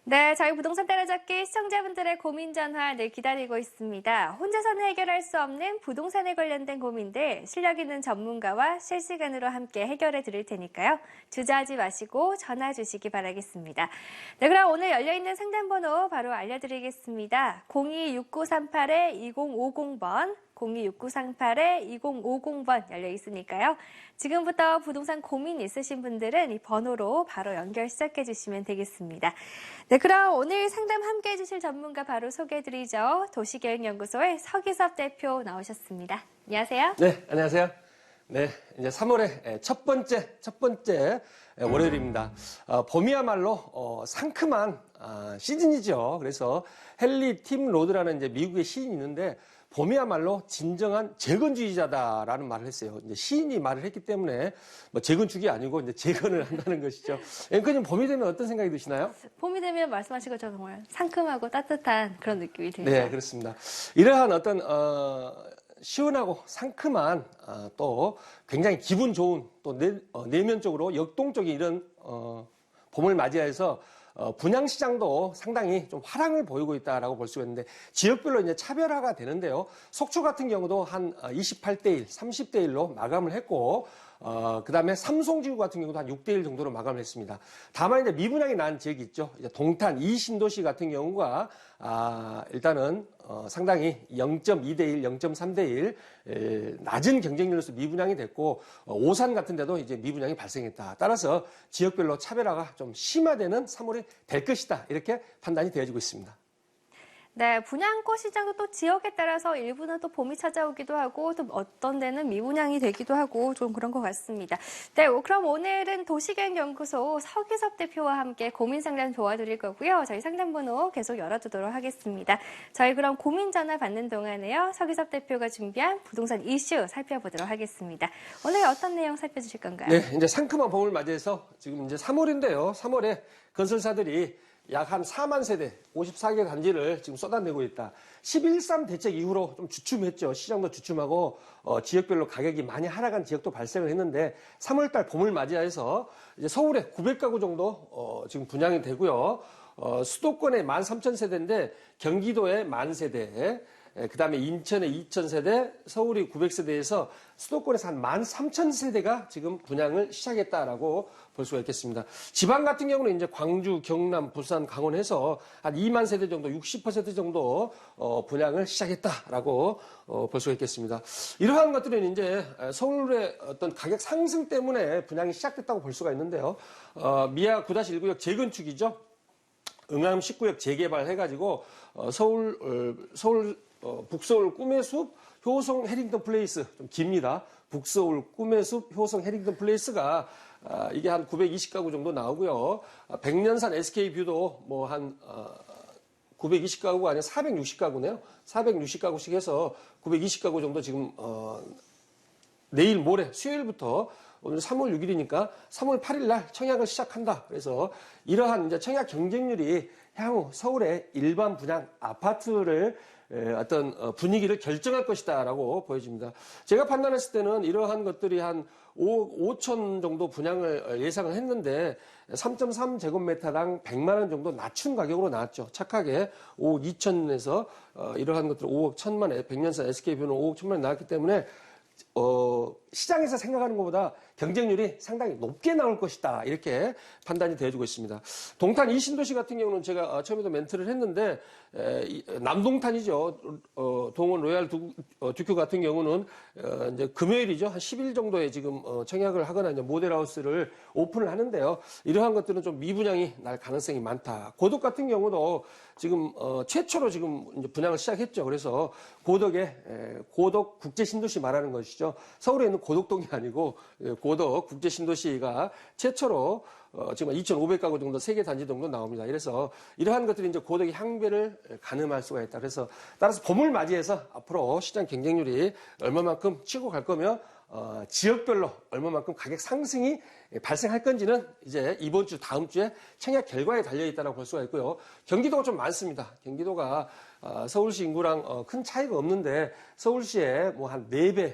네, 저희 부동산 따라잡기 시청자분들의 고민 전화 늘 기다리고 있습니다. 혼자서는 해결할 수 없는 부동산에 관련된 고민들 실력 있는 전문가와 실시간으로 함께 해결해 드릴 테니까요. 주저하지 마시고 전화 주시기 바라겠습니다. 네, 그럼 오늘 열려있는 상담번호 바로 알려드리겠습니다. 026938-2050번 026938-2050번 열려 있으니까요. 지금부터 부동산 고민 있으신 분들은 이 번호로 바로 연결 시작해 주시면 되겠습니다. 네, 그럼 오늘 상담 함께 해주실 전문가 바로 소개해드리죠. 도시계획연구소의 서기섭 대표 나오셨습니다. 안녕하세요. 네, 안녕하세요. 네, 이제 3월의 첫 번째 월요일입니다. 봄이야말로 상큼한 시즌이죠. 그래서 헨리 팀 로드라는 이제 미국의 시인이 있는데 봄이야말로 진정한 재건주의자다라는 말을 했어요. 이제 시인이 말을 했기 때문에 뭐 재건축이 아니고 이제 재건을 한다는 것이죠. 앵커님 봄이 되면 어떤 생각이 드시나요? 봄이 되면 말씀하신 것처럼 정말 상큼하고 따뜻한 그런 느낌이 들죠. 네, 그렇습니다. 이러한 어떤 시원하고 상큼한 또 굉장히 기분 좋은 또 내면적으로 역동적인 이런 봄을 맞이해서 분양시장도 상당히 좀 화랑을 보이고 있다라고 볼 수가 있는데 지역별로 이제 차별화가 되는데요. 속초 같은 경우도 한 28대1, 30대1로 마감을 했고 그 다음에 삼성지구 같은 경우도 한 6대1 정도로 마감을 했습니다. 다만 이제 미분양이 난 지역이 있죠. 이제 동탄 이신도시 같은 경우가 일단은 상당히 0.2대1, 0.3대1 낮은 경쟁률로서 미분양이 됐고 오산 같은 데도 이제 미분양이 발생했다. 따라서 지역별로 차별화가 좀 심화되는 3월이 될 것이다. 이렇게 판단이 되어지고 있습니다. 네, 분양권 시장도 또 지역에 따라서 일부는 또 봄이 찾아오기도 하고 또 어떤 데는 미분양이 되기도 하고 좀 그런 것 같습니다. 네, 그럼 오늘은 도시계획연구소 서기섭 대표와 함께 고민 상담 도와드릴 거고요. 저희 상담번호 계속 열어두도록 하겠습니다. 저희 그럼 고민 전화 받는 동안에요. 서기섭 대표가 준비한 부동산 이슈 살펴보도록 하겠습니다. 오늘 어떤 내용 살펴주실 건가요? 네, 이제 상큼한 봄을 맞이해서 지금 이제 3월인데요. 3월에 건설사들이 약 한 4만 세대, 54개 단지를 지금 쏟아내고 있다. 11.3 대책 이후로 좀 주춤했죠. 시장도 주춤하고 지역별로 가격이 많이 하락한 지역도 발생을 했는데 3월달 봄을 맞이해서 이제 서울에 900가구 정도 지금 분양이 되고요. 수도권에 13,000세대인데 경기도에 10,000세대, 그 다음에 인천에 2,000세대, 서울이 900세대에서 수도권에서 한 13,000세대가 지금 분양을 시작했다라고 볼 수가 있겠습니다. 지방 같은 경우는 이제 광주, 경남, 부산, 강원에서 한 2만 세대 정도, 60% 정도 분양을 시작했다라고 볼 수가 있겠습니다. 이러한 것들은 이제 서울의 어떤 가격 상승 때문에 분양이 시작됐다고 볼 수가 있는데요. 미아 9-1구역 재건축이죠. 응암 19역 재개발 해가지고 서울 북서울 꿈의 숲 효성 해링턴 플레이스 좀 깁니다. 북서울 꿈의 숲 효성 해링턴 플레이스가 이게 한 920가구 정도 나오고요. 백년산 SK뷰도 뭐 한 920가구가 아니라 460가구네요. 460가구씩 해서 920가구 정도 지금 내일 모레 수요일부터 오늘 3월 6일이니까 3월 8일 날 청약을 시작한다. 그래서 이러한 이제 청약 경쟁률이 향후 서울의 일반 분양 아파트를 어떤 분위기를 결정할 것이다라고 보여집니다. 제가 판단했을 때는 이러한 것들이 한 5억 5천 정도 분양을 예상을 했는데 3.3제곱미터당 100만 원 정도 낮춘 가격으로 나왔죠. 착하게 5억 2천에서 이러한 것들 5억 1천만에 백년산 SK뷰는 5억 1천만에 나왔기 때문에 시장에서 생각하는 것보다 경쟁률이 상당히 높게 나올 것이다. 이렇게 판단이 되어지고 있습니다. 동탄 이신도시 같은 경우는 제가 처음에도 멘트를 했는데 남동탄이죠. 동원 로얄 듀큐 같은 경우는 이제 금요일이죠. 한 10일 정도에 지금 청약을 하거나 이제 모델하우스를 오픈을 하는데요. 이러한 것들은 좀 미분양이 날 가능성이 많다. 고덕 같은 경우도 지금 최초로 지금 이제 분양을 시작했죠. 그래서 고덕 국제신도시 말하는 것이죠. 서울에 있는 고덕동이 아니고 고덕 국제신도시가 최초로 지금 2,500가구 정도 3개 단지 정도 나옵니다. 그래서 이러한 것들이 이제 고덕의 향배를 가늠할 수가 있다. 그래서 따라서 봄을 맞이해서 앞으로 시장 경쟁률이 얼마만큼 치고 갈 거며 지역별로 얼마만큼 가격 상승이 발생할 건지는 이제 이번 주 다음 주에 청약 결과에 달려 있다고 볼 수가 있고요. 경기도가 좀 많습니다. 경기도가 서울시 인구랑 큰 차이가 없는데 서울시에 뭐 한 4배,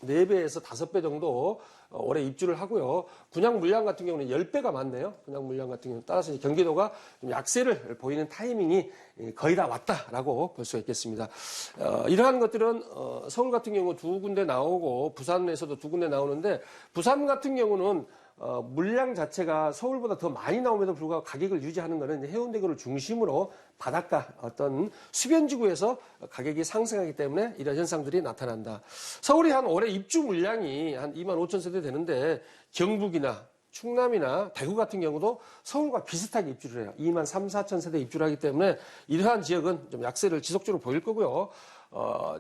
4배에서 5배 정도 올해 입주를 하고요. 분양 물량 같은 경우는 10배가 많네요. 분양 물량 같은 경우는. 따라서 이제 경기도가 좀 약세를 보이는 타이밍이 거의 다 왔다라고 볼 수가 있겠습니다. 이러한 것들은 서울 같은 경우 두 군데 나오고 부산에서도 두 군데 나오는데 부산 같은 경우는 물량 자체가 서울보다 더 많이 나옴에도 불구하고 가격을 유지하는 것은 이제 해운대교를 중심으로 바닷가 어떤 수변지구에서 가격이 상승하기 때문에 이런 현상들이 나타난다. 서울이 한 올해 입주 물량이 한 2만 5천 세대 되는데 경북이나 충남이나 대구 같은 경우도 서울과 비슷하게 입주를 해요. 2만 3, 4천 세대 입주를 하기 때문에 이러한 지역은 좀 약세를 지속적으로 보일 거고요.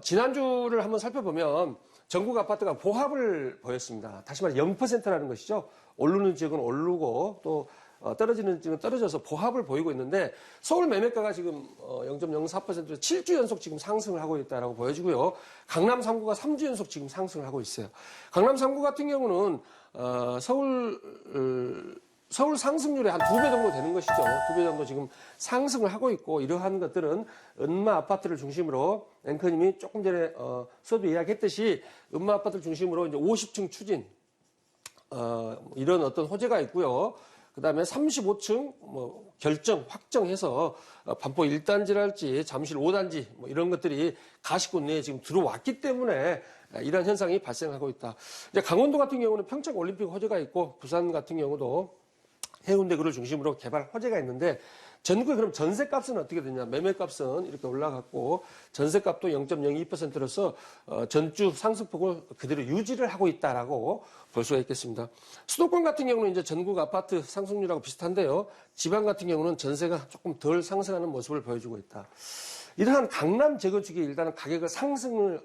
지난주를 한번 살펴보면 전국 아파트가 보합을 보였습니다. 다시 말해 0%라는 것이죠. 오르는 지역은 오르고 또 떨어지는 지역은 떨어져서 보합을 보이고 있는데 서울 매매가가 지금 0.04%로 7주 연속 지금 상승을 하고 있다라고 보여지고요. 강남 3구가 3주 연속 지금 상승을 하고 있어요. 강남 3구 같은 경우는 서울 상승률의 한 2배 정도 되는 것이죠. 2배 정도 지금 상승을 하고 있고 이러한 것들은 은마 아파트를 중심으로 앵커님이 조금 전에 수업에 이야기했듯이 은마 아파트를 중심으로 이제 50층 추진 이런 어떤 호재가 있고요. 그다음에 35층 결정 확정해서 반포 1단지랄지 잠실 5단지 이런 것들이 가시권 내에 지금 들어왔기 때문에 이런 현상이 발생하고 있다. 이제 강원도 같은 경우는 평창 올림픽 호재가 있고 부산 같은 경우도 해운대구를 중심으로 개발 호재가 있는데 전국에 그럼 전세값은 어떻게 되냐? 매매값은 이렇게 올라갔고 전세값도 0.02%로서 전주 상승폭을 그대로 유지를 하고 있다라고 볼 수가 있겠습니다. 수도권 같은 경우는 이제 전국 아파트 상승률하고 비슷한데요. 지방 같은 경우는 전세가 조금 덜 상승하는 모습을 보여주고 있다. 이러한 강남 재건축이 일단은 가격 상승을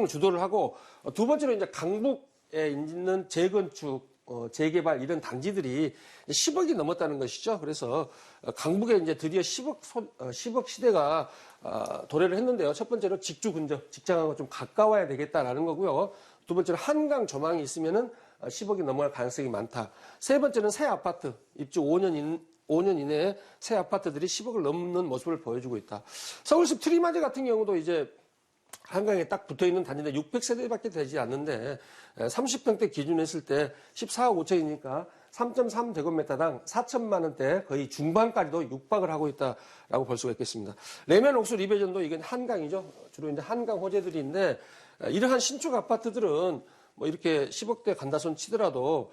주도를 하고 두 번째로 이제 강북에 있는 재건축 재개발 이런 단지들이 10억이 넘었다는 것이죠. 그래서 강북에 이제 드디어 10억 시대가 도래를 했는데요. 첫 번째로 직주 근접, 직장하고 좀 가까워야 되겠다라는 거고요. 두 번째로 한강 조망이 있으면은 10억이 넘어갈 가능성이 많다. 세 번째는 새 아파트, 입주 5년 이내에 새 아파트들이 10억을 넘는 모습을 보여주고 있다. 서울시 트리마지 같은 경우도 이제 한강에 딱 붙어 있는 단지인데 600세대밖에 되지 않는데 30평대 기준 했을 때 14억 5천이니까 3.3제곱미터당 4천만 원대 거의 중반까지도 육박을 하고 있다라고 볼 수가 있겠습니다. 레면 옥수 리베전도 이건 한강이죠. 주로 이제 한강 호재들인데 이러한 신축 아파트들은 뭐 이렇게 10억대 간다 손 치더라도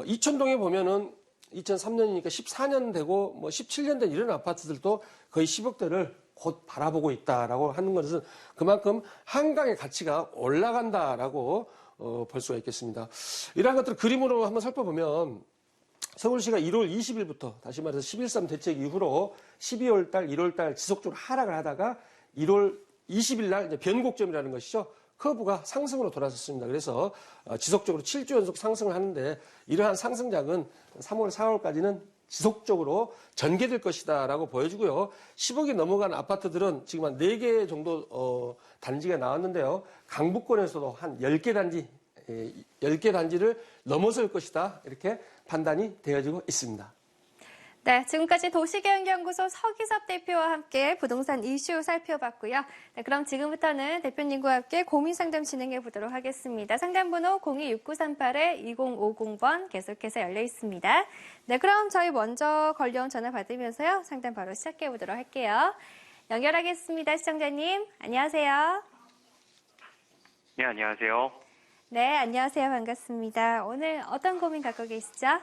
이천동에 보면은 2003년이니까 14년 되고 뭐 17년 된 이런 아파트들도 거의 10억대를 곧 바라보고 있다라고 하는 것은 그만큼 한강의 가치가 올라간다라고 볼 수가 있겠습니다. 이러한 것들을 그림으로 한번 살펴보면 서울시가 1월 20일부터 다시 말해서 11.3 대책 이후로 12월 달, 1월 달 지속적으로 하락을 하다가 1월 20일 날 이제 변곡점이라는 것이죠. 커브가 상승으로 돌아섰습니다. 그래서 지속적으로 7주 연속 상승을 하는데 이러한 상승장은 3월, 4월까지는 지속적으로 전개될 것이다라고 보여주고요. 10억이 넘어간 아파트들은 지금 한 4개 정도 단지가 나왔는데요. 강북권에서도 한 10개 단지, 10개 단지를 넘어설 것이다. 이렇게 판단이 되어지고 있습니다. 네, 지금까지 도시계획연구소 서기섭 대표와 함께 부동산 이슈 살펴봤고요. 네, 그럼 지금부터는 대표님과 함께 고민상담 진행해 보도록 하겠습니다. 상담번호 026938-2050번 계속해서 열려 있습니다. 네, 그럼 저희 먼저 걸려온 전화 받으면서요. 상담 바로 시작해 보도록 할게요. 연결하겠습니다. 시청자님, 안녕하세요. 네, 안녕하세요. 네, 안녕하세요. 반갑습니다. 오늘 어떤 고민 갖고 계시죠?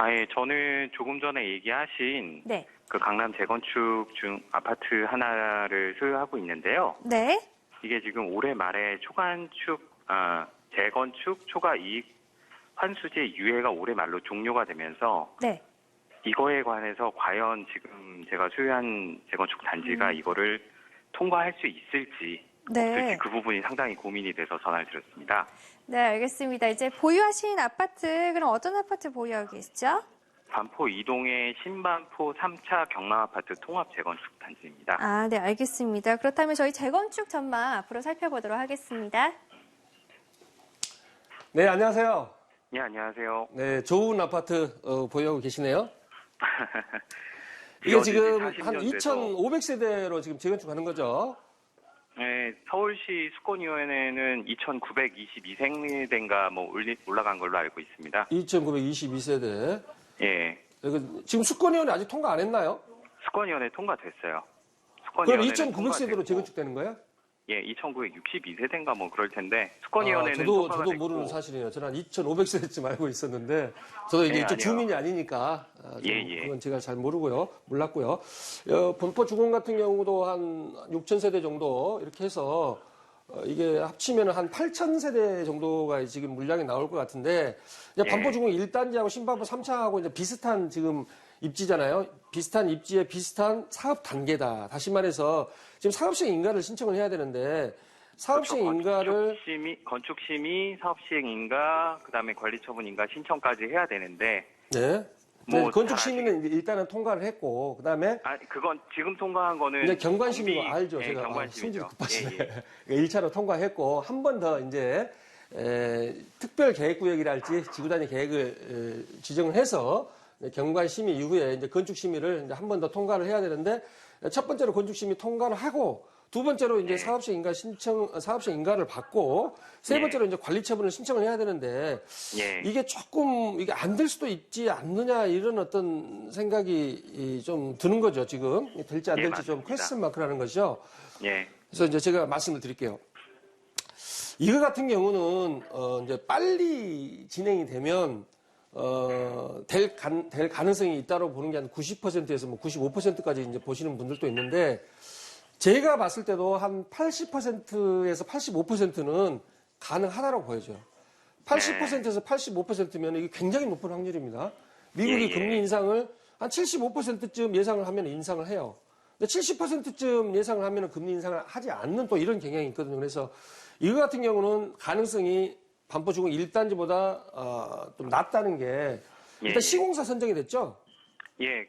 예, 저는 조금 전에 얘기하신 네. 그 강남 재건축 중 아파트 하나를 소유하고 있는데요. 네. 이게 지금 올해 말에 재건축 초과 이익 환수제 유예가 올해 말로 종료가 되면서 네. 이거에 관해서 과연 지금 제가 소유한 재건축 단지가 이거를 통과할 수 있을지 네. 없을지 그 부분이 상당히 고민이 돼서 전화를 드렸습니다. 네, 알겠습니다. 이제 보유하신 아파트, 그럼 어떤 아파트 보유하고 계시죠? 반포 이동의 신반포 3차 경남아파트 통합 재건축 단지입니다. 아, 네, 알겠습니다. 그렇다면 저희 재건축 전망 앞으로 살펴보도록 하겠습니다. 네, 안녕하세요. 네, 안녕하세요. 네, 좋은 아파트 보유하고 계시네요. 이게 지금 한 2,500세대로 지금 재건축하는 거죠? 네, 서울시 수권위원회는 2,922세대인가 뭐 올라간 걸로 알고 있습니다. 2,922세대. 예. 지금 수권위원회 아직 통과 안 했나요? 수권위원회 통과됐어요. 그럼 수권위원회는 2,900세대로 재건축되는 거예요? 예, 2,962세대인가 뭐 그럴 텐데 수권위원회는 저도 통과가 됐고. 모르는 사실이에요. 저는 한 2,500세대쯤 알고 있었는데 저도 이제 네, 이쪽 아니요. 주민이 아니니까 예. 그건 제가 잘 몰랐고요. 범퍼 주공 같은 경우도 한 6,000세대 정도 이렇게 해서 이게 합치면 한 8,000세대 정도가 지금 물량이 나올 것 같은데 이제 예. 반포 주공 1단지하고 신반포 3차하고 이제 비슷한 지금 입지잖아요. 비슷한 입지에 비슷한 사업 단계다. 다시 말해서 지금 사업시행 인가를 신청을 해야 되는데 사업시행 인가를 건축심의, 사업시행 인가, 그다음에 관리처분 인가 신청까지 해야 되는데 네. 뭐 건축 심의는 일단은 통과를 했고 그다음에 그건 지금 통과한 거는 이제 경관 심의로 경비, 알죠. 예, 제가 경관심의죠. 성질이 급하시네. 예. 1차로 통과했고 한 번 더 이제 특별 계획 구역이랄지 지구 단위 계획을 지정을 해서 경관 심의 이후에 이제 건축 심의를 한 번 더 통과를 해야 되는데 첫 번째로 건축 심의 통과를 하고 두 번째로 이제 사업시행 인가를 받고 세 번째로 이제 관리 처분을 신청을 해야 되는데 예. 이게 조금 이게 안 될 수도 있지 않느냐 이런 어떤 생각이 좀 드는 거죠 지금 될지 안 예, 될지 좀 맞습니다. 퀘스천 마크라는 것이죠. 예. 그래서 이제 제가 말씀을 드릴게요. 이거 같은 경우는 이제 빨리 진행이 되면 될 가능성이 있다고 보는 게 한 90%에서 뭐 95%까지 이제 보시는 분들도 있는데 제가 봤을 때도 한 80%에서 85%는 가능하다고 보여져요. 80%에서 85%면 이게 굉장히 높은 확률입니다. 미국이 예. 금리 인상을 한 75%쯤 예상을 하면 인상을 해요. 근데 70%쯤 예상을 하면 금리 인상을 하지 않는 또 이런 경향이 있거든요. 그래서 이거 같은 경우는 가능성이 반포주공 1단지보다 좀 낮다는 게 일단 예. 시공사 선정이 됐죠? 예,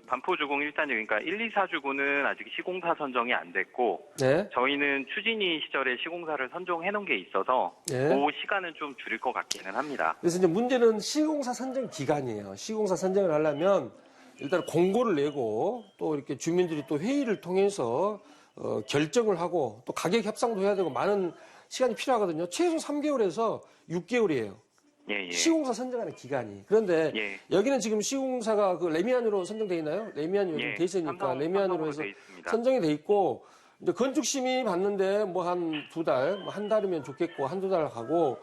반포주공 1단지, 그러니까 1, 2, 4주구는 아직 시공사 선정이 안 됐고, 네. 저희는 추진위 시절에 시공사를 선정해 놓은 게 있어서, 네. 그 시간은 좀 줄일 것 같기는 합니다. 그래서 이제 문제는 시공사 선정 기간이에요. 시공사 선정을 하려면 일단 공고를 내고 또 이렇게 주민들이 또 회의를 통해서 결정을 하고 또 가격 협상도 해야 되고 많은 시간이 필요하거든요. 최소 3개월에서 6개월이에요. 예. 시공사 선정하는 기간이. 그런데 예. 여기는 지금 시공사가 레미안으로 선정돼 있나요? 레미안이 요즘 예. 돼 있으니까 레미안으로 해서 돼 있습니다. 선정이 돼 있고 이제 건축심의 받는데 뭐 한 2달, 뭐 한 달이면 좋겠고 한두 달 가고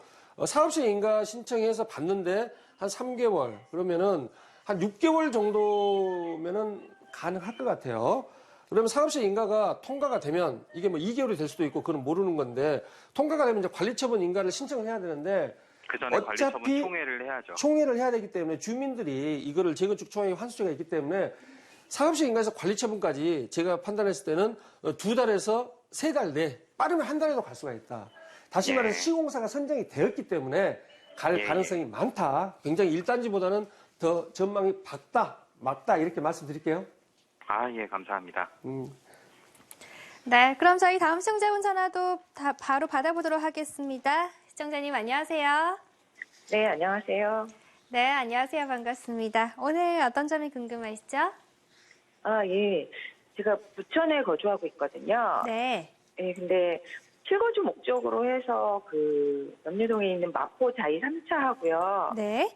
사업시행 인가 신청해서 받는데 한 3개월 그러면은 한 6개월 정도면은 가능할 것 같아요. 그러면 사업시행 인가가 통과가 되면 이게 뭐 2개월이 될 수도 있고 그건 모르는 건데 통과가 되면 이제 관리처분 인가를 신청을 해야 되는데 그 전에 어차피 관리처분 총회를 해야죠. 총회를 해야 되기 때문에 주민들이 이거를 재건축 총회 환수가 있기 때문에 사업시행 인가에서 관리처분까지 제가 판단했을 때는 2달에서 3달 내 빠르면 한 달에도 갈 수가 있다. 다시 예. 말해서 시공사가 선정이 되었기 때문에 갈 예. 가능성이 많다. 굉장히 1단지보다는 더 전망이 맞다 이렇게 말씀드릴게요. 예, 감사합니다. 네, 그럼 저희 다음 시청자분 전화도 바로 받아보도록 하겠습니다. 시청자님 안녕하세요. 네, 안녕하세요. 네, 안녕하세요. 반갑습니다. 오늘 어떤 점이 궁금하시죠? 예. 제가 부천에 거주하고 있거든요. 네. 예, 근데 실거주 목적으로 해서 염려동에 있는 마포 자이 3차 하고요. 네.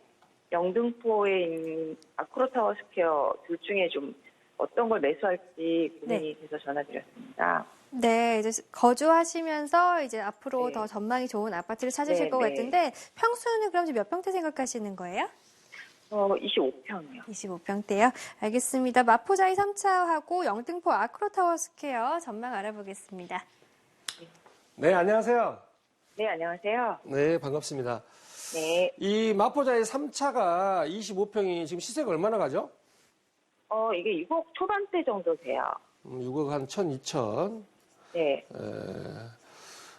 영등포에 있는 아크로타워 스퀘어 둘 중에 좀 어떤 걸 매수할지 고민이 돼서 전화드렸습니다. 네, 이제 거주하시면서 이제 앞으로 네. 더 전망이 좋은 아파트를 찾으실 네, 것 네. 같은데 평수는 그럼 몇 평대 생각하시는 거예요? 25평이요. 25평대요. 알겠습니다. 마포자이 3차하고 영등포 아크로타워 스퀘어 전망 알아보겠습니다. 네, 안녕하세요. 네, 안녕하세요. 네, 반갑습니다. 네. 이 마포자의 3차가 25평이 지금 시세가 얼마나 가죠? 이게 6억 초반대 정도 돼요. 6억 한 1,000, 2천. 네.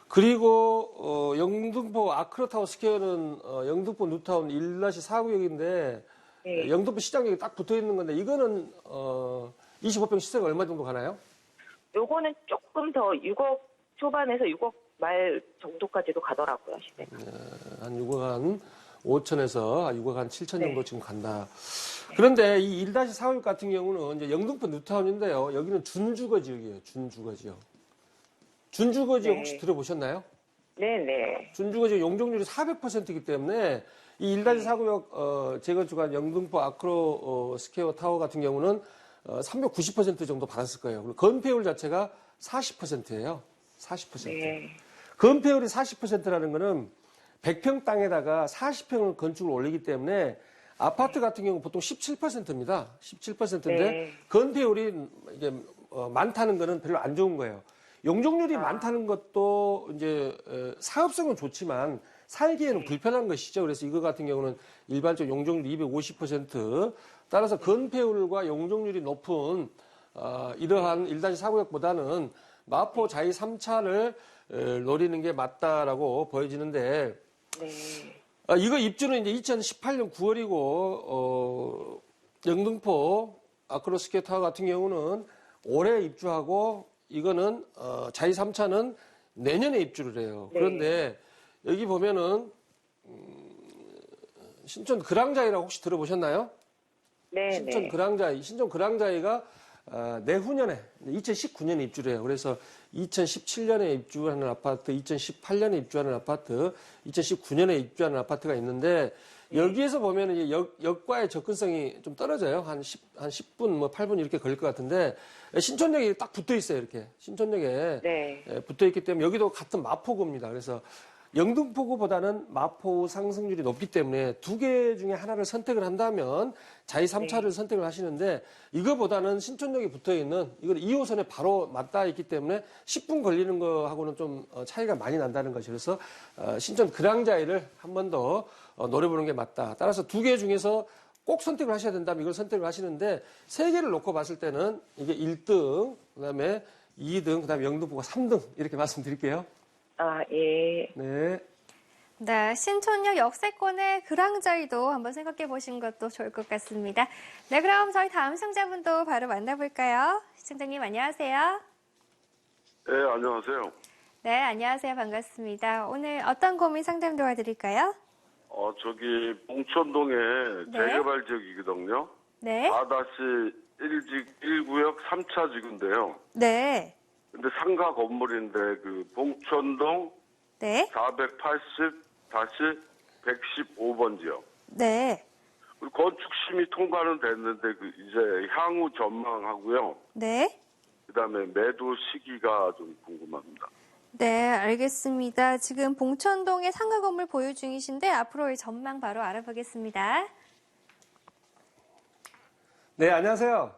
그리고 영등포 아크로타워 스퀘어는 영등포 뉴타운 1-4구역인데 네. 영등포 시장역이 딱 붙어 있는 건데 이거는 25평 시세가 얼마 정도 가나요? 요거는 조금 더 6억 초반에서 6억 말 정도까지도 가더라고요, 시세가. 한 6억 한 5천에서 6억 한 7천 정도 네. 지금 간다. 그런데 이 1-4구역 같은 경우는 이제 영등포 뉴타운인데요. 여기는 준주거 지역이에요. 준주거 지역. 준주거지 네. 혹시 들어보셨나요? 네네. 준주거지 용적률이 400%이기 때문에 이 1-4구역 재건축한 영등포 아크로 스퀘어 타워 같은 경우는 390% 정도 받았을 거예요. 그리고 건폐율 자체가 40%예요. 40%. 네. 건폐율이 40%라는 거는 100평 땅에다가 40평을 건축을 올리기 때문에 아파트 같은 경우 보통 17%입니다. 17%인데 네. 건폐율이 이게 많다는 거는 별로 안 좋은 거예요. 용적률이 많다는 것도 이제 사업성은 좋지만 살기에는 불편한 것이죠. 그래서 이거 같은 경우는 일반적 용적률 250%, 따라서 건폐율과 용적률이 높은 이러한 1-4구역보다는 마포 자이 3차를 노리는 게 맞다라고 보여지는데, 네. 이거 입주는 이제 2018년 9월이고 영등포 아크로스퀘어 타워 같은 경우는 올해 입주하고 이거는 자이 3차는 내년에 입주를 해요. 네. 그런데 여기 보면은 신촌 그랑자이라고 혹시 들어보셨나요? 네네. 신촌 그랑자이가 내후년에 2019년에 입주를 해요. 그래서 2017년에 입주하는 아파트, 2018년에 입주하는 아파트, 2019년에 입주하는 아파트가 있는데 여기에서 보면은 이제 역과의 접근성이 좀 떨어져요. 한 10분, 뭐 8분 이렇게 걸릴 것 같은데 신촌역이 딱 붙어 있어요. 이렇게 신촌역에 네. 붙어 있기 때문에 여기도 같은 마포구입니다. 그래서 영등포구보다는 마포 상승률이 높기 때문에 두 개 중에 하나를 선택을 한다면 자이 3차를 선택을 하시는데 이거보다는 신촌역에 붙어 있는 이걸 2호선에 바로 맞닿아 있기 때문에 10분 걸리는 거하고는 좀 차이가 많이 난다는 것이 그래서 신촌 그랑자이를 한 번 더 노려보는 게 맞다. 따라서 두 개 중에서 꼭 선택을 하셔야 된다면 이걸 선택을 하시는데 세 개를 놓고 봤을 때는 이게 1등, 그다음에 2등, 그다음에 영등포가 3등 이렇게 말씀드릴게요. 아, 예. 네. 네, 신촌역 역세권의 그랑자이도 한번 생각해 보신 것도 좋을 것 같습니다. 네, 그럼 저희 다음 시청자분도 바로 만나볼까요? 시청자님 안녕하세요. 네, 안녕하세요. 네, 안녕하세요. 반갑습니다. 오늘 어떤 고민 상담 도와드릴까요? 저기 봉천동에 네. 재개발 지역이거든요. 네. 4-1구역 3차 지구인데요. 네. 근데 상가 건물인데 그 봉천동 네. 480-115번 지역. 네. 건축 심의 통과는 됐는데 그 이제 향후 전망하고요. 네. 그다음에 매도 시기가 좀 궁금합니다. 네, 알겠습니다. 지금 봉천동에 상가 건물 보유 중이신데 앞으로의 전망 바로 알아보겠습니다. 네, 안녕하세요.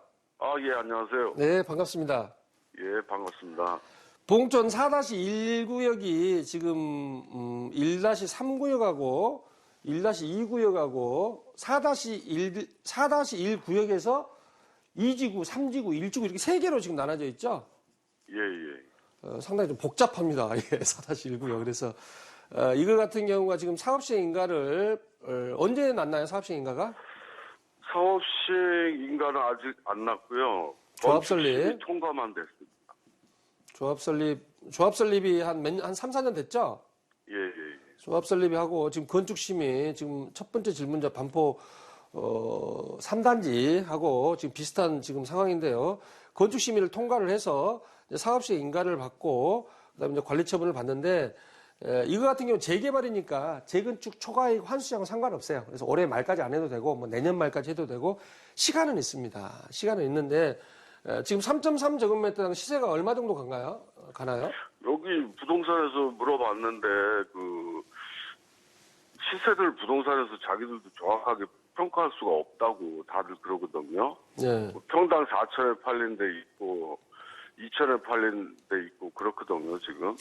예, 안녕하세요. 네, 반갑습니다. 예, 반갑습니다. 봉천 4-1구역이 지금 1-3구역하고 1-2구역하고 4-1구역에서 2지구, 3지구, 1지구 이렇게 세 개로 지금 나눠져 있죠. 예, 예. 상당히 좀 복잡합니다. 예, 4-1구역. 그래서 이거 같은 경우가 지금 사업시행 인가를 언제 났나요? 사업시행 인가가? 사업시행 인가는 아직 안 났고요. 조합 설립. 건축심의 통과만 됐습니다. 조합 설립이 한 3, 4년 됐죠? 예, 예, 예. 조합 설립이 하고 지금 건축심의 지금 첫 번째 질문자 반포 3단지하고 지금 비슷한 지금 상황인데요. 건축심의를 통과를 해서 이제 사업시행 인가를 받고 그다음에 이제 관리처분을 받는데 이거 같은 경우 재개발이니까 재건축 초과이익 환수장은 상관없어요. 그래서 올해 말까지 안 해도 되고 뭐 내년 말까지 해도 되고 시간은 있습니다. 시간은 있는데 지금 3.3 제곱미터당 시세가 얼마 정도 가나요? 여기 부동산에서 물어봤는데 그 시세를 부동산에서 자기들도 정확하게 평가할 수가 없다고 다들 그러거든요. 네. 평당 4천에 팔린 데 있고 2천에 팔린 데 있고 그렇거든요, 지금.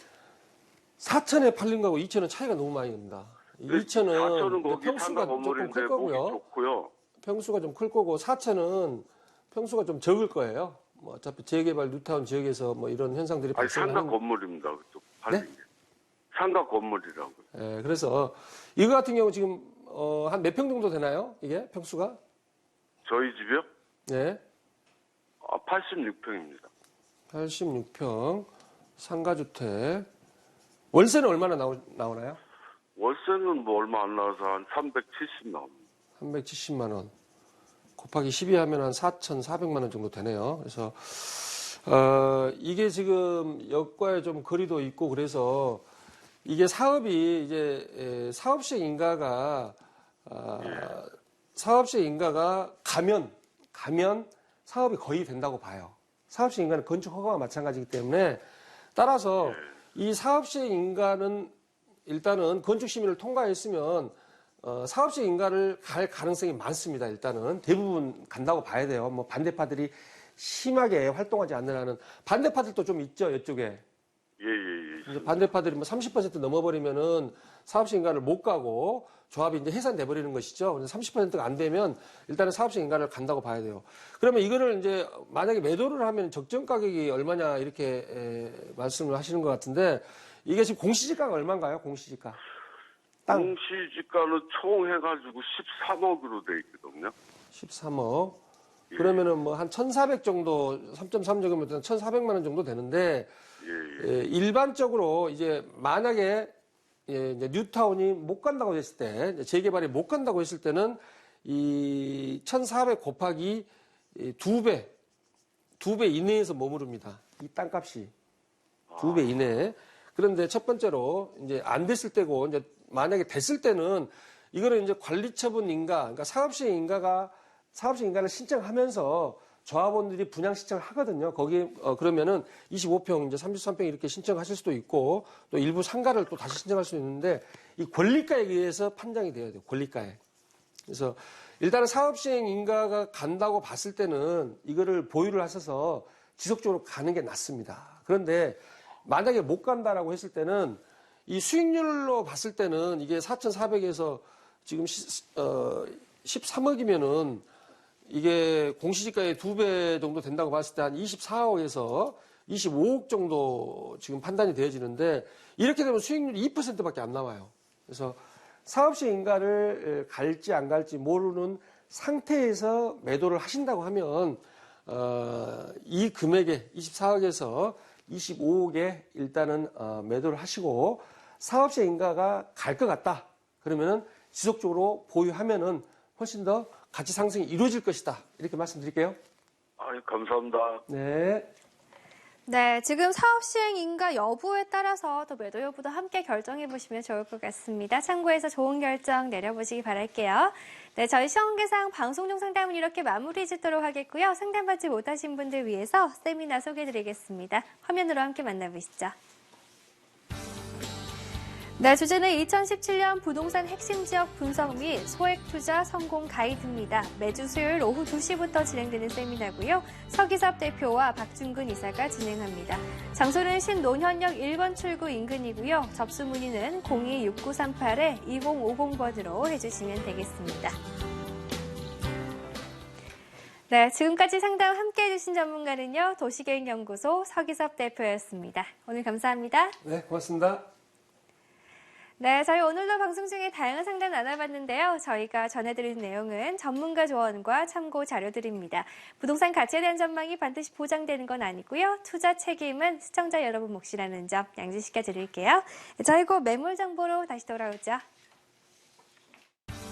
4천에 팔린 거하고 2천은 차이가 너무 많이 납니다. 2천은 거기 평수가 상가 조금 건물인데 클 보기 거고요. 좋고요. 평수가 좀 클 거고 4천은 평수가 좀 적을 거예요. 뭐 어차피 재개발 뉴타운 지역에서 뭐 이런 현상들이 아니, 상가 발생하는. 건물입니다. 그쪽 팔린 네? 게. 상가 건물이라고요. 예, 그래서 이거 같은 경우 지금 한 몇 평 정도 되나요? 이게 평수가? 저희 집이요? 네. 86평입니다. 86평 상가주택. 월세는 얼마나 나오나요? 월세는 뭐 얼마 안 나와서 한 370 나옵니다. 370만 원. 곱하기 12 하면 한 4,400만 원 정도 되네요. 그래서 이게 지금 역과에 좀 거리도 있고 그래서 이게 사업이 이제 사업시 인가가 가면 사업이 거의 된다고 봐요. 사업시 인가는 건축 허가와 마찬가지이기 때문에 따라서 이 사업시 인가는 일단은 건축 심의를 통과했으면 사업시 인가를 갈 가능성이 많습니다. 일단은 대부분 간다고 봐야 돼요. 뭐 반대파들이 심하게 활동하지 않는 한은 반대파들도 좀 있죠, 이쪽에. 이제 반대파들이 뭐 30% 넘어버리면은 사업시 인가를 못 가고 조합이 이제 해산돼 버리는 것이죠. 그래서 30%가 안 되면 일단은 사업시 인가를 간다고 봐야 돼요. 그러면 이거를 이제 만약에 매도를 하면 적정 가격이 얼마냐 이렇게 말씀을 하시는 것 같은데 이게 지금 공시지가가 얼마인가요? 공시지가. 땅. 공시지가는 총 해가지고 13억으로 돼 있거든요. 13억. 그러면은 뭐 한 1,400 정도, 3.3적이면 1,400만 원 정도 되는데, 일반적으로 이제 만약에 이제 뉴타운이 못 간다고 했을 때, 이제 재개발이 못 간다고 했을 때는 이 1,400 곱하기 2배 이내에서 머무릅니다. 이 땅값이. 2배 이내에. 그런데 첫 번째로 이제 안 됐을 때고, 이제 만약에 됐을 때는 이거는 이제 관리처분 인가, 그러니까 사업시 인가를 신청하면서 조합원들이 분양 신청을 하거든요. 거기에 그러면은 25평, 이제 33평 이렇게 신청하실 수도 있고 또 일부 상가를 또 다시 신청할 수 있는데 이 권리가에 의해서 판정이 돼야 돼요. 권리가에. 그래서 일단은 사업시행 인가가 간다고 봤을 때는 이거를 보유를 하셔서 지속적으로 가는 게 낫습니다. 그런데 만약에 못 간다라고 했을 때는 이 수익률로 봤을 때는 이게 4,400에서 지금 13억이면은 이게 공시지가의 2배 정도 된다고 봤을 때 한 24억에서 25억 정도 지금 판단이 되어지는데 이렇게 되면 수익률이 2%밖에 안 나와요. 그래서 사업시 인가를 갈지 안 갈지 모르는 상태에서 매도를 하신다고 하면 이 금액에 24억에서 25억에 일단은 매도를 하시고 사업시 인가가 갈 것 같다. 그러면은 지속적으로 보유하면은 훨씬 더 가치 상승이 이루어질 것이다. 이렇게 말씀드릴게요. 감사합니다. 네. 네, 지금 사업 시행 인가 여부에 따라서 또 매도 여부도 함께 결정해 보시면 좋을 것 같습니다. 참고해서 좋은 결정 내려보시기 바랄게요. 네, 저희 시험계상 방송 중 상담은 이렇게 마무리 짓도록 하겠고요. 상담받지 못하신 분들 위해서 세미나 소개해드리겠습니다. 화면으로 함께 만나보시죠. 네, 주제는 2017년 부동산 핵심 지역 분석 및 소액 투자 성공 가이드입니다. 매주 수요일 오후 2시부터 진행되는 세미나고요. 서기섭 대표와 박준근 이사가 진행합니다. 장소는 신논현역 1번 출구 인근이고요. 접수 문의는 026938-2050번으로 해주시면 되겠습니다. 네, 지금까지 상담 함께해 주신 전문가는요. 도시계획연구소 서기섭 대표였습니다. 오늘 감사합니다. 네, 고맙습니다. 네, 저희 오늘도 방송 중에 다양한 상담 나눠봤는데요. 저희가 전해드린 내용은 전문가 조언과 참고 자료들입니다. 부동산 가치에 대한 전망이 반드시 보장되는 건 아니고요. 투자 책임은 시청자 여러분 몫이라는 점 양지시켜 드릴게요. 저희 곧 매물 정보로 다시 돌아오죠.